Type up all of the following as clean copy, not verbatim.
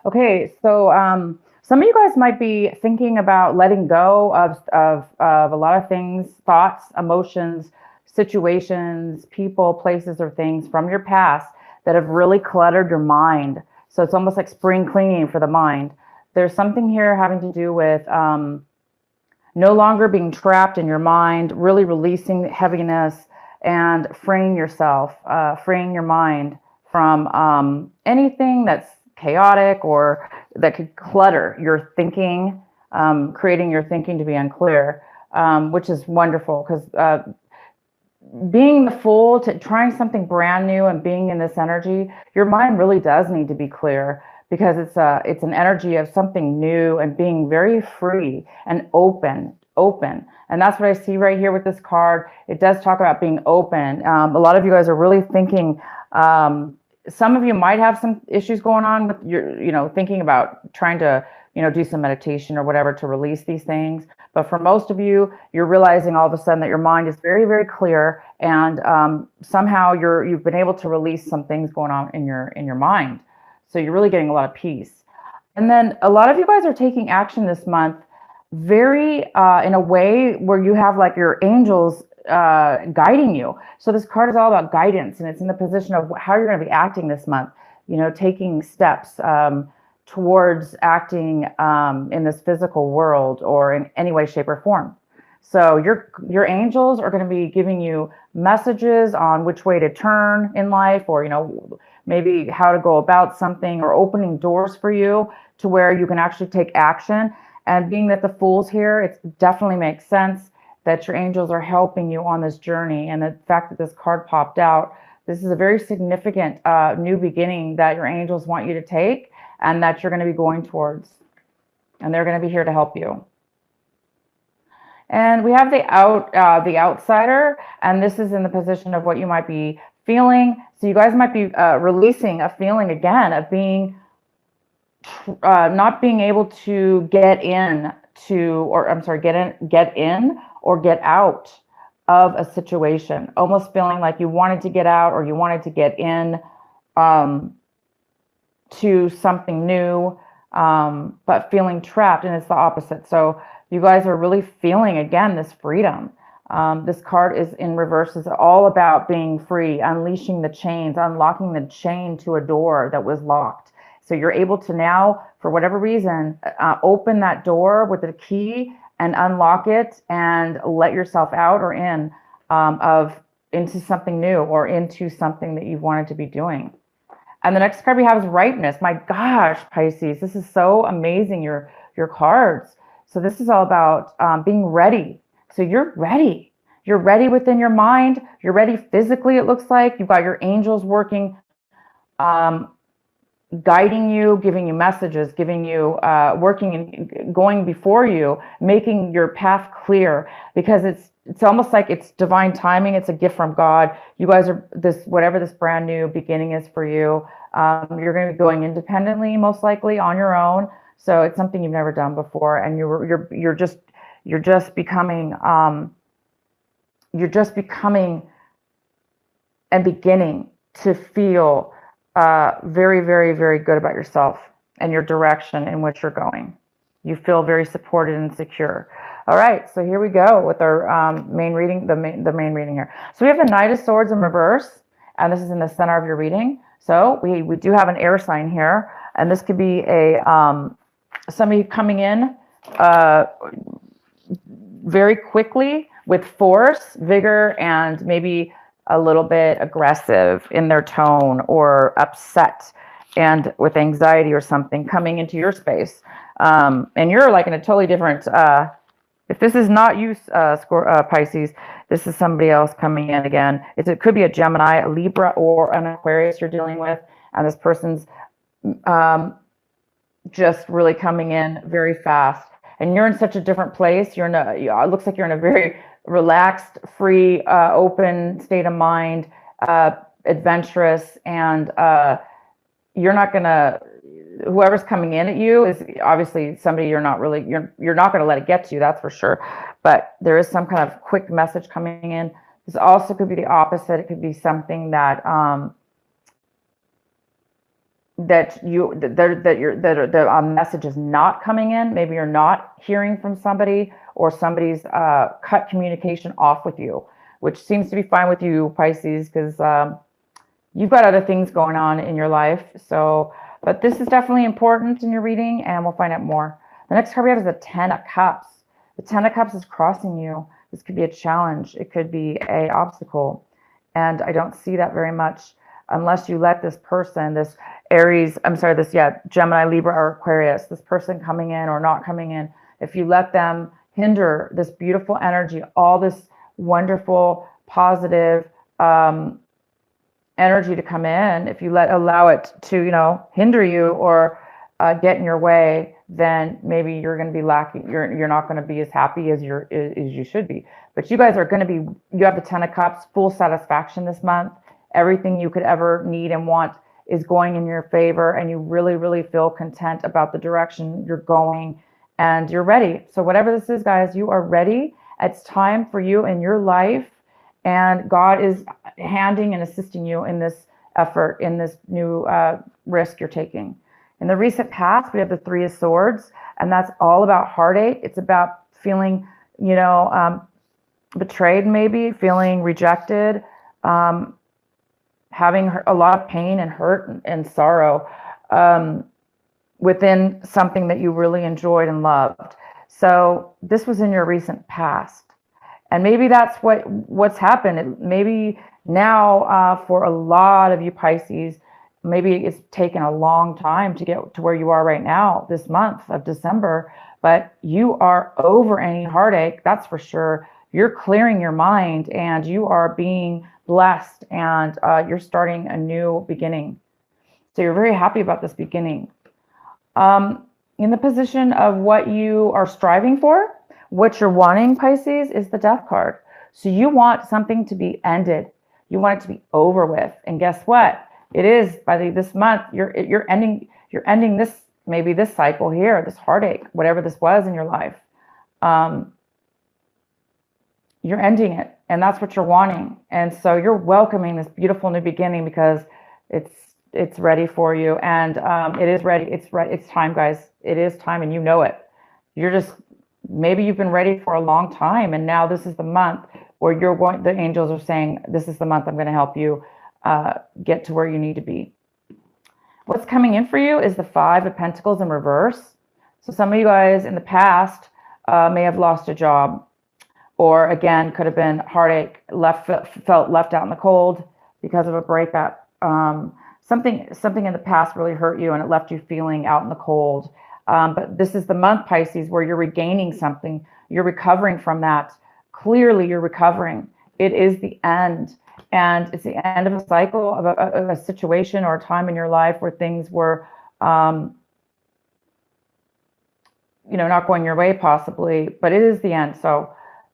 Okay, so some of you guys might be thinking about letting go of a lot of things, thoughts, emotions, situations, people, places, or things from your past that have really cluttered your mind. So it's almost like spring cleaning for the mind. There's something here having to do with no longer being trapped in your mind, really releasing heaviness and freeing yourself, freeing your mind from anything that's chaotic or that could clutter your thinking, creating your thinking to be unclear, which is wonderful because being the fool to trying something brand new and being in this energy, your mind really does need to be clear because it's an energy of something new and being very free and open. And that's what I see right here with this card. It does talk about being open. A lot of you guys are really thinking. Some of you might have some issues going on with your, thinking about trying to, do some meditation or whatever to release these things. But for most of you, you're realizing all of a sudden that your mind is very, very clear, and somehow you've been able to release some things going on in your mind. So you're really getting a lot of peace. And then a lot of you guys are taking action this month, very in a way where you have like your angels guiding you. So this card is all about guidance, and it's in the position of how you're going to be acting this month. Taking steps towards acting in this physical world or in any way, shape, or form. So your angels are going to be giving you messages on which way to turn in life, or maybe how to go about something, or opening doors for you to where you can actually take action. And being that the Fool's here, it definitely makes sense that your angels are helping you on this journey. And the fact that this card popped out, this is a very significant new beginning that your angels want you to take and that you're going to be going towards. And they're going to be here to help you. And we have the outsider, and this is in the position of what you might be feeling. So you guys might be releasing a feeling again of being not being able to get in or get out of a situation, almost feeling like you wanted to get out or you wanted to get in to something new, but feeling trapped, and it's the opposite. So you guys are really feeling again this freedom. This card is in reverse. It's all about being free, unleashing the chains, unlocking the chain to a door that was locked. So you're able to now, for whatever reason, open that door with a key and unlock it and let yourself out or in into something new or into something that you've wanted to be doing. And the next card we have is ripeness. My gosh, Pisces, this is so amazing, your cards. So this is all about being ready. So you're ready. You're ready within your mind. You're ready physically, it looks like. You've got your angels working, guiding you, giving you messages, giving you, working and going before you, making your path clear, because it's almost like it's divine timing. It's a gift from God. You guys are whatever this brand new beginning is for you. You're going to be going independently, most likely on your own. So it's something you've never done before, and you're just becoming and beginning to feel very, very, very good about yourself and your direction in which you're going. You feel very supported and secure. All right, so here we go with our main reading, the main reading here. So we have the Knight of Swords in reverse, and this is in the center of your reading. So we do have an air sign here, and this could be a somebody coming in very quickly with force, vigor, and maybe a little bit aggressive in their tone, or upset and with anxiety or something coming into your space. And you're like in a totally different, if this is not you, Pisces, this is somebody else coming in again. It could be a Gemini, a Libra, or an Aquarius you're dealing with. And this person's just really coming in very fast. And you're in such a different place. It looks like you're in a very relaxed, free, open state of mind, adventurous, and you're not gonna. Whoever's coming in at you is obviously somebody you're not gonna let it get to you. That's for sure. But there is some kind of quick message coming in. This also could be the opposite. It could be something that that a message is not coming in. Maybe you're not hearing from somebody, or somebody's cut communication off with you, which seems to be fine with you, Pisces, because you've got other things going on in your life. So, but this is definitely important in your reading, and we'll find out more. The next card we have is the Ten of Cups. The Ten of Cups is crossing you. This could be a challenge. It could be a obstacle. And I don't see that very much unless you let this person, this Aries, Gemini, Libra, or Aquarius, this person coming in or not coming in, if you let them hinder this beautiful energy, all this wonderful, positive energy to come in, if you allow it to, hinder you or get in your way, then maybe you're going to be lacking. You're not going to be as happy as you should be. But you guys are going to be. You have the Ten of Cups, full satisfaction this month. Everything you could ever need and want is going in your favor, and you really, really feel content about the direction you're going, and you're ready. So whatever this is, guys, you are ready. It's time for you in your life, and God is handing and assisting you in this effort, in this new risk you're taking. In the recent past, we have the Three of Swords, and that's all about heartache. It's about feeling, betrayed, maybe feeling rejected, having a lot of pain and hurt and sorrow within something that you really enjoyed and loved. So this was in your recent past, and maybe that's what's happened. Maybe now for a lot of you Pisces, maybe it's taken a long time to get to where you are right now, this month of December, but you are over any heartache, that's for sure. You're clearing your mind, and you are being blessed, and you're starting a new beginning. So you're very happy about this beginning. In the position of what you are striving for, what you're wanting, Pisces, is the Death card. So you want something to be ended. You want it to be over with. And guess what? It is by this month. You're ending this, maybe this cycle here, this heartache, whatever this was in your life. You're ending it, and that's what you're wanting. And so you're welcoming this beautiful new beginning because it's ready for you, and it is ready. It's time, guys. It is time, and you know it. Maybe you've been ready for a long time, and now this is the month where the angels are saying, this is the month I'm going to help you get to where you need to be. What's coming in for you is the Five of Pentacles in reverse. So some of you guys in the past may have lost a job, or again, could have been heartache, felt left out in the cold because of a breakup. Something in the past really hurt you, and it left you feeling out in the cold. But this is the month, Pisces, where you're regaining something. You're recovering from that. Clearly, you're recovering. It is the end. And it's the end of a cycle, of a situation or a time in your life where things were, not going your way possibly, but it is the end. So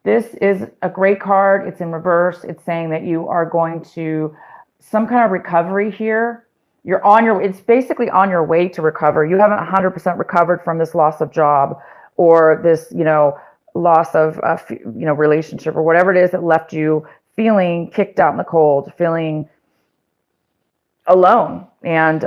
this is a great card. It's in reverse. It's saying that you are going to some kind of recovery here. It's basically on your way to recover. You haven't 100% recovered from this loss of job, or this, loss of, relationship, or whatever it is that left you feeling kicked out in the cold, feeling alone and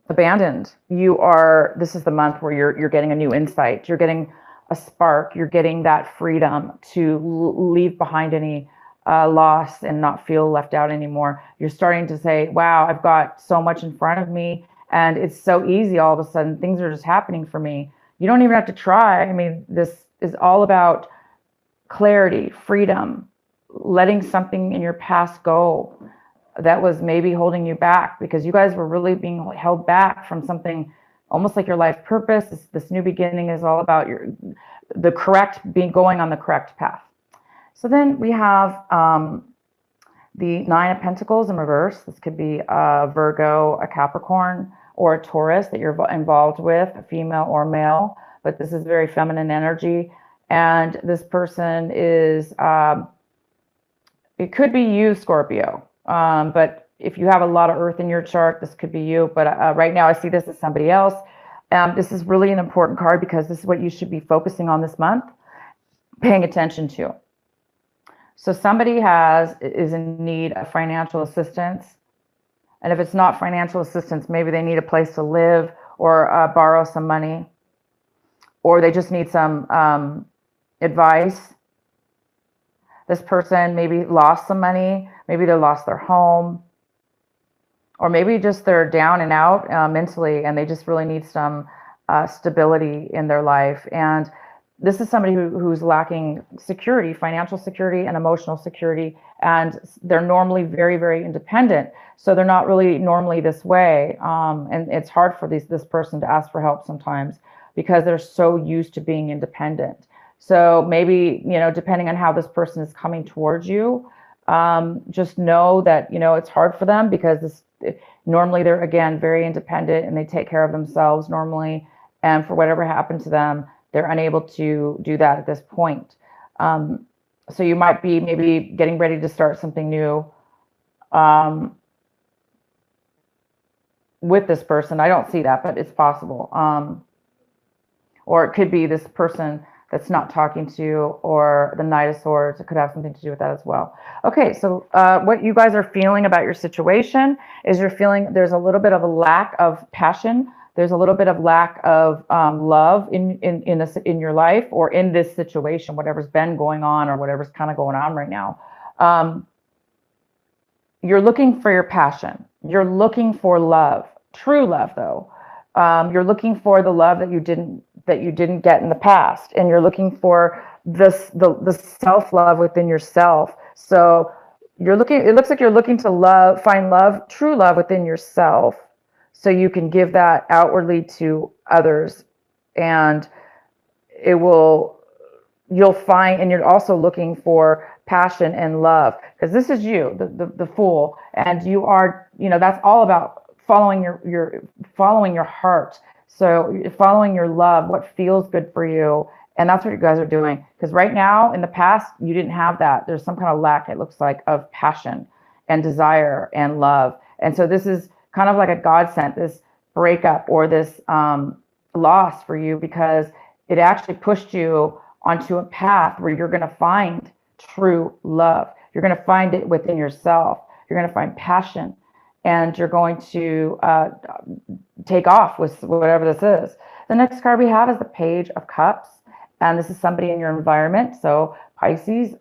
abandoned. This is the month where you're getting a new insight. You're getting a spark. You're getting that freedom to leave behind any loss and not feel left out anymore. You're starting to say, wow, I've got so much in front of me, and it's so easy. All of a sudden, things are just happening for me. You don't even have to try. I mean, this is all about clarity, freedom, letting something in your past go that was maybe holding you back, because you guys were really being held back from something almost like your life purpose. This new beginning is all about going on the correct path. So then we have the Nine of Pentacles in reverse. This could be a Virgo, a Capricorn, or a Taurus that you're involved with, a female or male, but this is very feminine energy. And this person is, it could be you, Scorpio, but if you have a lot of earth in your chart, this could be you. But right now I see this as somebody else. This is really an important card because this is what you should be focusing on this month, paying attention to. So somebody is in need of financial assistance. And if it's not financial assistance, maybe they need a place to live or borrow some money, or they just need some advice. This person maybe lost some money, maybe they lost their home, or maybe just they're down and out mentally, and they just really need some stability in their life. And this is somebody who's lacking security, financial security and emotional security, and they're normally very, very independent. So they're not really normally this way. And it's hard for this person to ask for help sometimes because they're so used to being independent. So maybe, depending on how this person is coming towards you, just know that, it's hard for them because normally they're, again, very independent and they take care of themselves normally. And for whatever happened to them, they're unable to do that at this point. So you might be maybe getting ready to start something new with this person. I don't see that, but it's possible. Or it could be this person that's not talking to you, or the Knight of Swords. It could have something to do with that as well. Okay, so what you guys are feeling about your situation is you're feeling there's a little bit of a lack of passion. There's a little bit of lack of love in your life, or in this situation, whatever's been going on or whatever's kind of going on right now. You're looking for your passion. You're looking for love, true love, though. You're looking for the love that you didn't get in the past, and you're looking for the self-love within yourself. So it looks like you're looking to find love, true love within yourself, so you can give that outwardly to others, and you'll find, and you're also looking for passion and love, because this is you, the Fool, and you are, that's all about following your heart. So following your love, what feels good for you. And that's what you guys are doing. Because right now, in the past, you didn't have that. There's some kind of lack, it looks like, of passion and desire and love. And so this is kind of like a godsend, this breakup or this loss for you, because it actually pushed you onto a path where you're going to find true love. You're going to find it within yourself. You're going to find passion. And you're going to take off with whatever this is. The next card we have is the Page of Cups. And this is somebody in your environment. So Pisces,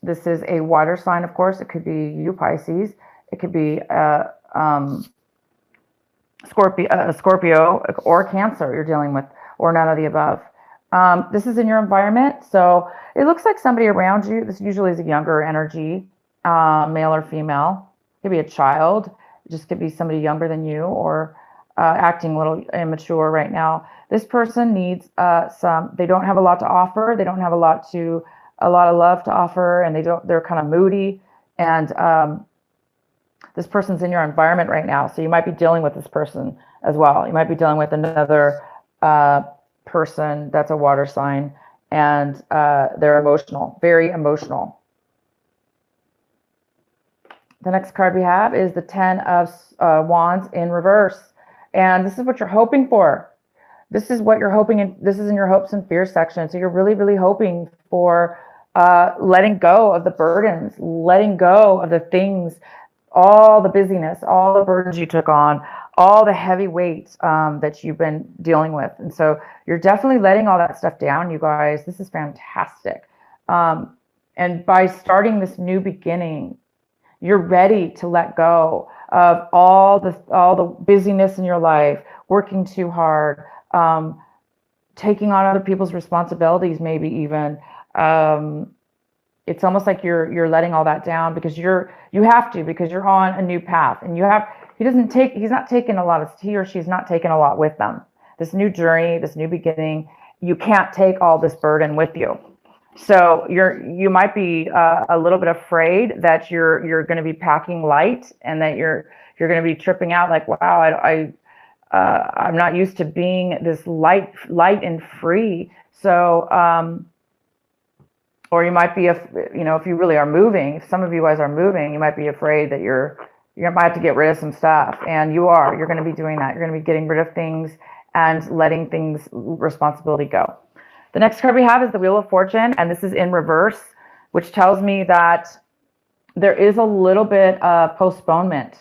this is a water sign, of course. It could be you, Pisces. It could be Scorpio or Cancer you're dealing with, or none of the above. This is in your environment. So it looks like somebody around you. This usually is a younger energy, male or female. Could be a child. It just could be somebody younger than you, or acting a little immature right now. This person needs they don't have a lot to offer. They don't have a lot of love to offer, and they're kind of moody. And this person's in your environment right now. So you might be dealing with this person as well. You might be dealing with another person that's a water sign, and they're emotional, very emotional. The next card we have is the Ten of Wands in reverse. And this is what you're hoping for. This is what you're hoping, and this is in your hopes and fears section. So you're really, really hoping for letting go of the burdens, letting go of the things, all the busyness, all the burdens you took on, all the heavy weights that you've been dealing with. And so you're definitely letting all that stuff down, you guys. This is fantastic. And by starting this new beginning, you're ready to let go of all the busyness in your life, working too hard, taking on other people's responsibilities, maybe even. It's almost like you're letting all that down because you have to, because you're on a new path, and he or she's not taking a lot with them. This new journey, this new beginning, you can't take all this burden with you. So you might be a little bit afraid that you're going to be packing light, and that you're going to be tripping out, like, wow, I'm not used to being this light and free. So or you might be, if you really are moving, if some of you guys are moving, you might be afraid that you might have to get rid of some stuff, and you're going to be doing that. You're going to be getting rid of things and letting responsibility go. The next card we have is the Wheel of Fortune, and this is in reverse, which tells me that there is a little bit of postponement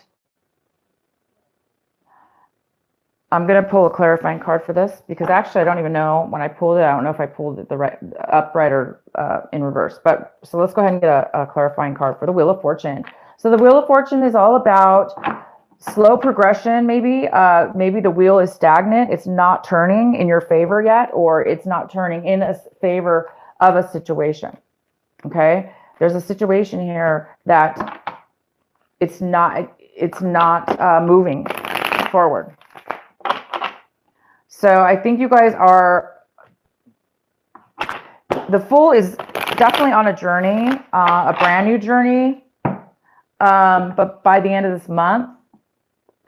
I'm going to pull a clarifying card for this because actually I don't even know when I pulled it. I don't know if I pulled it the right upright or in reverse. But so let's go ahead and get a clarifying card for the Wheel of Fortune. So the Wheel of Fortune is all about slow progression. Maybe maybe the wheel is stagnant. It's not turning in your favor yet, or it's not turning in a favor of a situation. Okay, there's a situation here that it's not moving forward. So I think you guys are, the Fool is definitely on a journey, a brand new journey. But by the end of this month,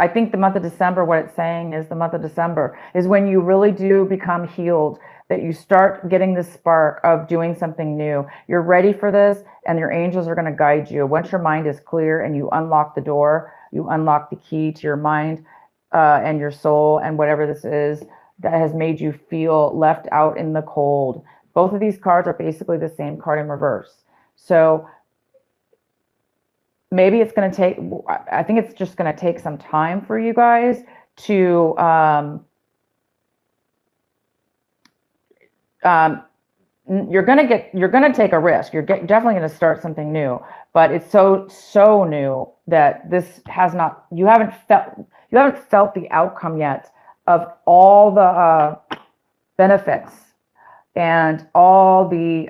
I think the month of December, what it's saying is the month of December is when you really do become healed, that you start getting this spark of doing something new. You're ready for this, and your angels are going to guide you. Once your mind is clear and you unlock the door, you unlock the key to your mind and your soul and whatever this is that has made you feel left out in the cold. Both of these cards are basically the same card in reverse. So maybe it's going to take, I think it's just going to take some time for you guys to you're going to take a risk. You're definitely going to start something new, but it's so new that this has not, you haven't felt the outcome yet of all the benefits and all the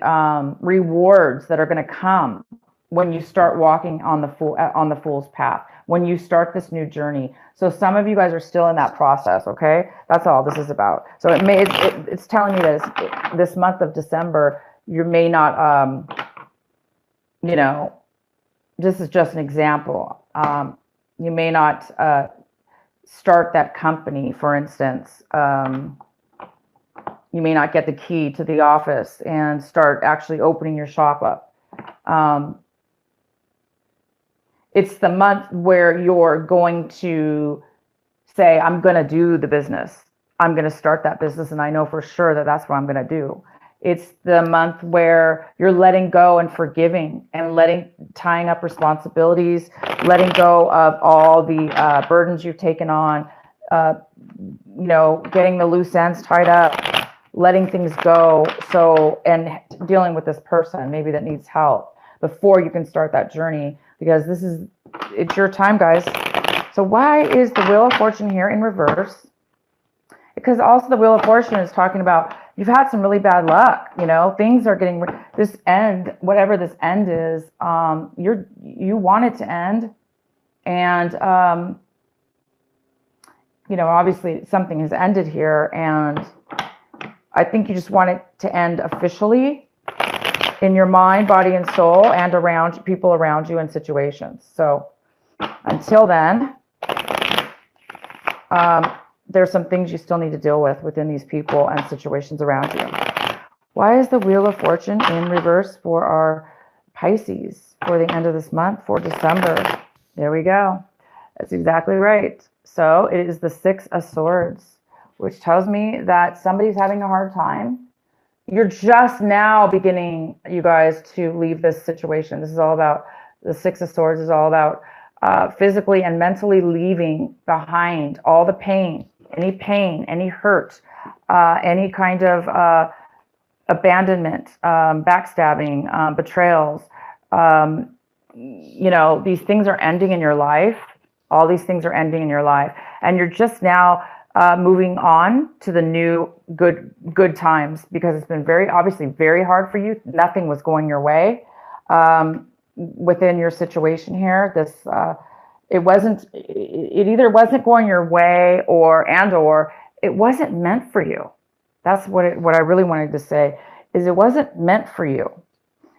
rewards that are going to come when you start walking on the Fool's path, when you start this new journey. So some of you guys are still in that process, okay? That's all this is about. So it's telling me that this month of December, you may not, you know, this is just an example. You may not start that company, for instance. You may not get the key to the office and start actually opening your shop up. It's the month where you're going to say, I'm going to do the business. I'm going to start that business, and I know for sure that that's what I'm going to do. It's the month where you're letting go and forgiving and tying up responsibilities, letting go of all the burdens you've taken on, you know, getting the loose ends tied up, letting things go. So, and dealing with this person maybe that needs help before you can start that journey, because it's your time, guys. So why is the Wheel of Fortune here in reverse? Because also the Wheel of Fortune is talking about you've had some really bad luck. You know, things are getting this end, whatever this end is. You want it to end, and you know, obviously something has ended here, and I think you just want it to end officially in your mind, body, and soul, and around people around you and situations. So until then, there's some things you still need to deal with within these people and situations around you. Why is the Wheel of Fortune in reverse for our Pisces for the end of this month, for December? There we go. That's exactly right. So it is the Six of Swords, which tells me that somebody's having a hard time. You're just now beginning, you guys, to leave this situation. This is all about, the Six of Swords is all about physically and mentally leaving behind all the pain, any hurt, any kind of abandonment, backstabbing, betrayals. You know, these things are ending in your life. All these things are ending in your life. And you're just now moving on to the new good times, because it's been obviously very hard for you. Nothing was going your way within your situation here. It either wasn't going your way or it wasn't meant for you. That's what I really wanted to say, is it wasn't meant for you.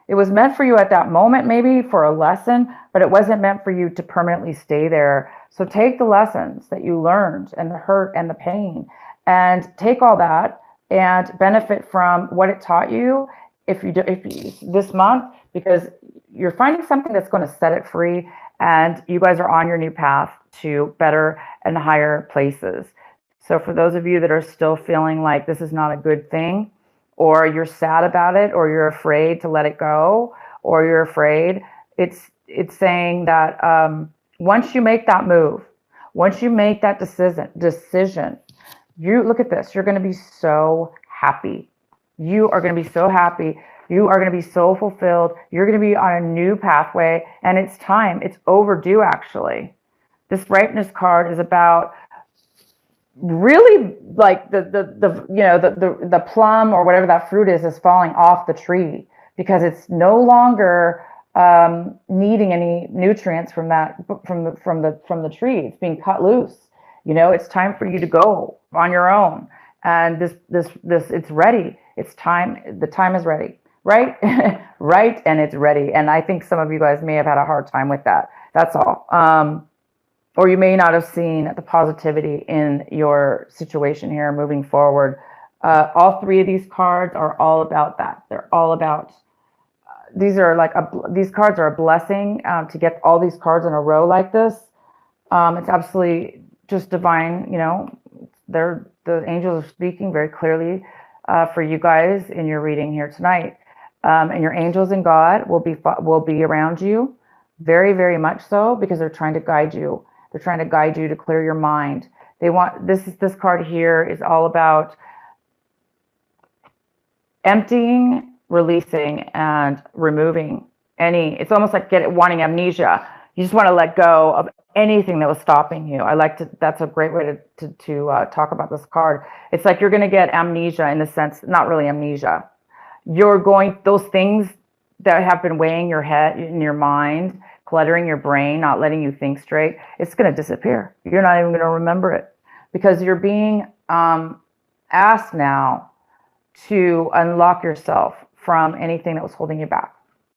It was meant for you at that moment, maybe for a lesson, but it wasn't meant for you to permanently stay there. So take the lessons that you learned and the hurt and the pain, and take all that and benefit from what it taught you if you this month, because you're finding something that's going to set it free, and you guys are on your new path to better and higher places. So for those of you that are still feeling like this is not a good thing, or you're sad about it, or you're afraid to let it go, or you're afraid, it's saying that once you make that move, once you make that decision, You look at this. You're going to be so happy. You are going to be so happy. You are going to be so fulfilled. You're going to be on a new pathway, and it's time. It's overdue, actually. This ripeness card is about really like the plum or whatever that fruit is falling off the tree because it's no longer needing any nutrients from that from the tree. It's being cut loose. It's time for you to go on your own. And this it's ready. It's time. The time is ready. Right? Right. And it's ready. And I think some of you guys may have had a hard time with that. That's all. Or you may not have seen the positivity in your situation here moving forward. All three of these cards are all about that. They're all about these cards are a blessing to get all these cards in a row like this. It's absolutely just divine. The angels are speaking very clearly for you guys in your reading here tonight. And your angels and God will be around you, very, very much so, because they're trying to guide you. They're trying to guide you to clear your mind. This card here is all about emptying, releasing, and removing it's almost like wanting amnesia. You just want to let go of anything that was stopping you. That's a great way to talk about this card. It's like you're going to get amnesia in the sense, not really amnesia. Those things that have been weighing your head in your mind, cluttering your brain, not letting you think straight, it's going to disappear. You're not even going to remember it because you're being asked now to unlock yourself from anything that was holding you back.